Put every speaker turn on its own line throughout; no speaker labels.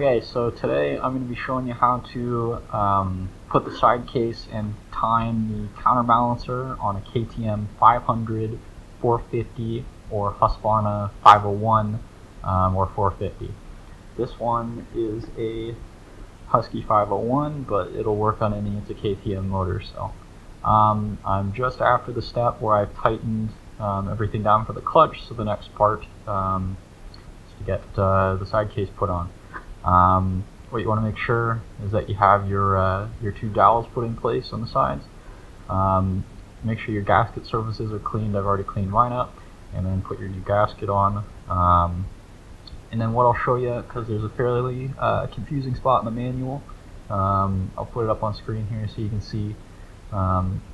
Okay, so today I'm going to be showing you how to put the side case and time the counterbalancer on a KTM 500, 450, or Husqvarna 501 or 450. This one is a Husky 501, but it'll work on any. It's a KTM motor. So I'm just after the step where I've tightened everything down for the clutch. So the next part is to get the side case put on. What you want to make sure is that you have your two dowels put in place on the sides. Make sure your gasket surfaces are cleaned. I've already cleaned mine up, and then put your new gasket on. And then what I'll show you, because there's a fairly confusing spot in the manual, I'll put it up on screen here so you can see.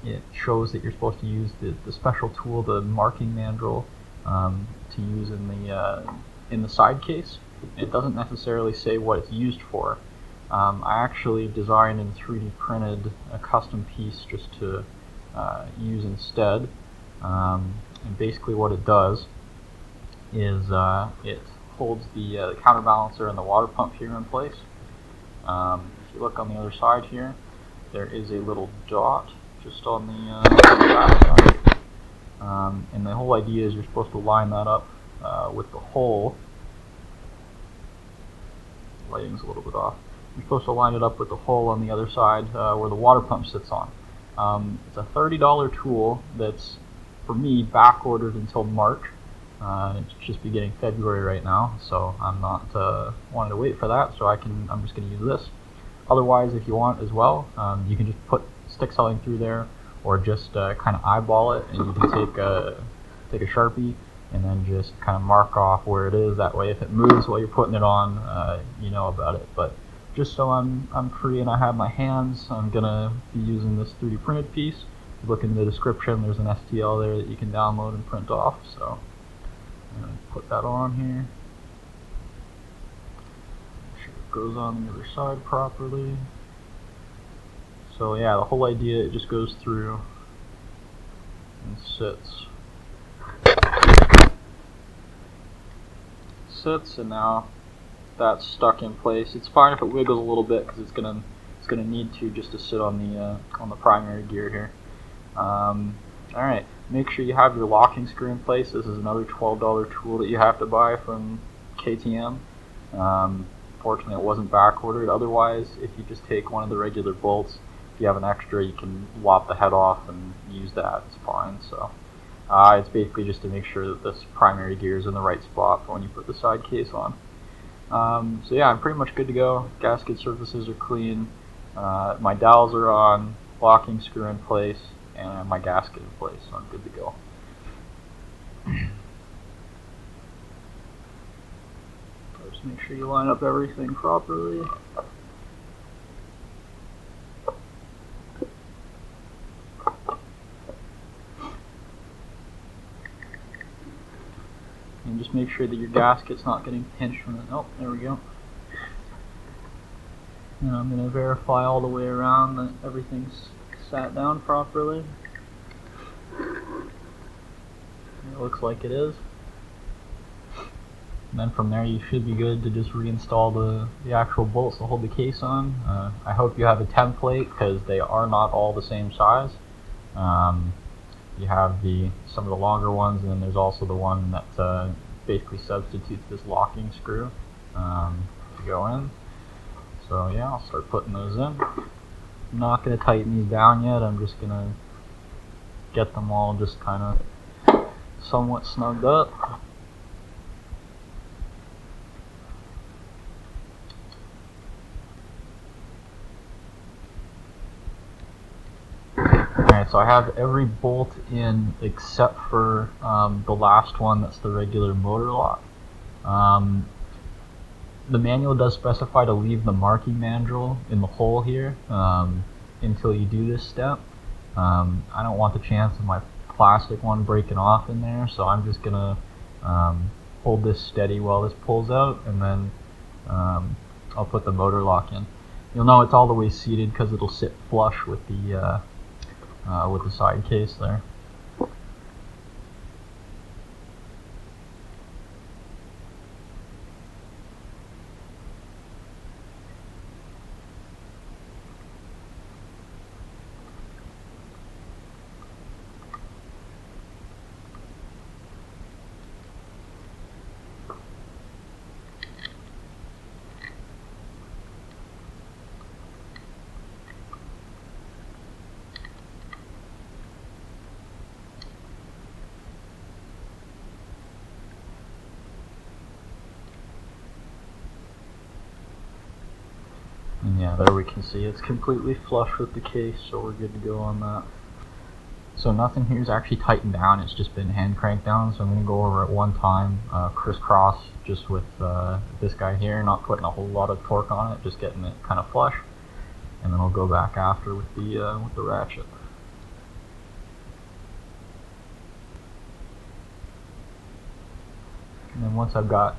It shows that you're supposed to use the special tool, the marking mandrel, to use in the side case. It doesn't necessarily say what it's used for. I actually designed and 3D printed a custom piece just to use instead. And basically what it does is it holds the counterbalancer and the water pump here in place. If you look on the other side here, there is a little dot just on the back side. And the whole idea is you're supposed to line that up with the hole. Lighting's a little bit off. You're supposed to line it up with the hole on the other side where the water pump sits on. It's a $30 tool that's, for me, back ordered until March. It's just beginning February right now, so I'm not wanting to wait for that. So I'm just going to use this. Otherwise, if you want as well, you can just stick something through there, or just kind of eyeball it, and you can take a sharpie and then just kind of mark off where it is. That way, if it moves while you're putting it on, you know about it. But just so I'm free and I have my hands, I'm gonna be using this 3D printed piece. If you look in the description, there's an STL there that you can download and print off. So I'm gonna put that on here. Make sure it goes on the other side properly. So yeah, the whole idea, it just goes through and sits, and now that's stuck in place. It's fine if it wiggles a little bit because it's gonna need to, just to sit on the primary gear here. Alright, make sure you have your locking screw in place. This is another $12 tool that you have to buy from KTM. Fortunately, it wasn't back ordered. Otherwise, if you just take one of the regular bolts, if you have an extra, you can lop the head off and use that. It's fine. So it's basically just to make sure that this primary gear is in the right spot for when you put the side case on. So yeah, I'm pretty much good to go. Gasket surfaces are clean. My dowels are on, locking screw in place, and my gasket in place, so I'm good to go. Just make sure you line up everything properly. And just make sure that your gasket's not getting pinched from it. Oh, there we go. And I'm going to verify all the way around that everything's sat down properly. It looks like it is. And then from there you should be good to just reinstall the actual bolts to hold the case on. I hope you have a template, because they are not all the same size. You have some of the longer ones, and then there's also the one that basically substitutes this locking screw to go in. So yeah, I'll start putting those in. I'm not going to tighten these down yet. I'm just going to get them all just kind of somewhat snugged up. Alright, so I have every bolt in except for the last one, that's the regular motor lock. The manual does specify to leave the marking mandrel in the hole here until you do this step. I don't want the chance of my plastic one breaking off in there, so I'm just going to hold this steady while this pulls out, and then I'll put the motor lock in. You'll know it's all the way seated because it'll sit flush with the side case there. And yeah, there we can see it's completely flush with the case, so we're good to go on that. So nothing here is actually tightened down, it's just been hand cranked down, so I'm going to go over it one time, crisscross, just with this guy here, not putting a whole lot of torque on it, just getting it kind of flush, and then I'll go back after with the ratchet. And then once I've got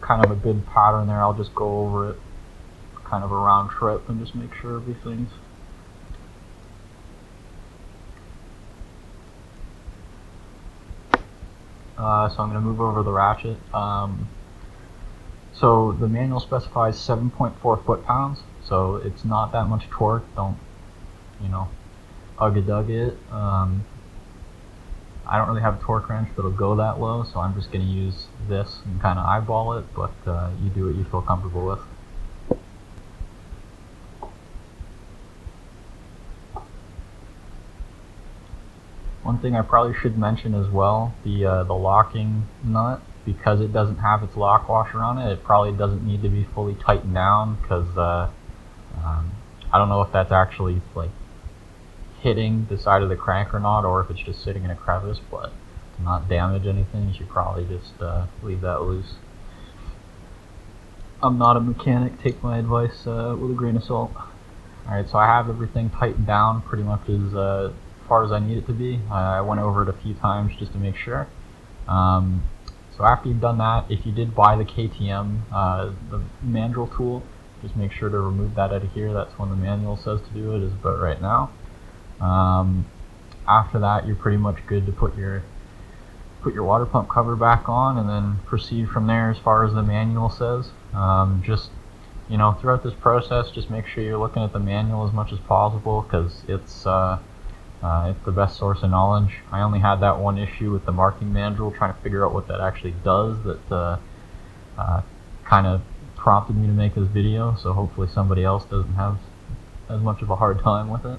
kind of a good pattern there, I'll just go over it kind of a round trip and just make sure everything's so I'm going to move over the ratchet. So the manual specifies 7.4 foot-pounds, so it's not that much torque. Don't, you know, ugga-dugga it. I don't really have a torque wrench that'll go that low, so I'm just going to use this and kind of eyeball it, but you do what you feel comfortable with. One thing I probably should mention as well, the locking nut, because it doesn't have its lock washer on it, it probably doesn't need to be fully tightened down, because I don't know if that's actually like hitting the side of the crank or not, or if it's just sitting in a crevice, but to not damage anything, you should probably just leave that loose. I'm not a mechanic, take my advice with a grain of salt. Alright, so I have everything tightened down pretty much as far as I need it to be. I went over it a few times just to make sure. So after you've done that, if you did buy the KTM, the Mandrel tool, just make sure to remove that out of here. That's when the manual says to do it, is about right now. After that, you're pretty much good to put your water pump cover back on, and then proceed from there as far as the manual says. Just, you know, throughout this process, just make sure you're looking at the manual as much as possible, because it's the best source of knowledge. I only had that one issue with the marking mandrel, trying to figure out what that actually does, that kind of prompted me to make this video, so hopefully somebody else doesn't have as much of a hard time with it.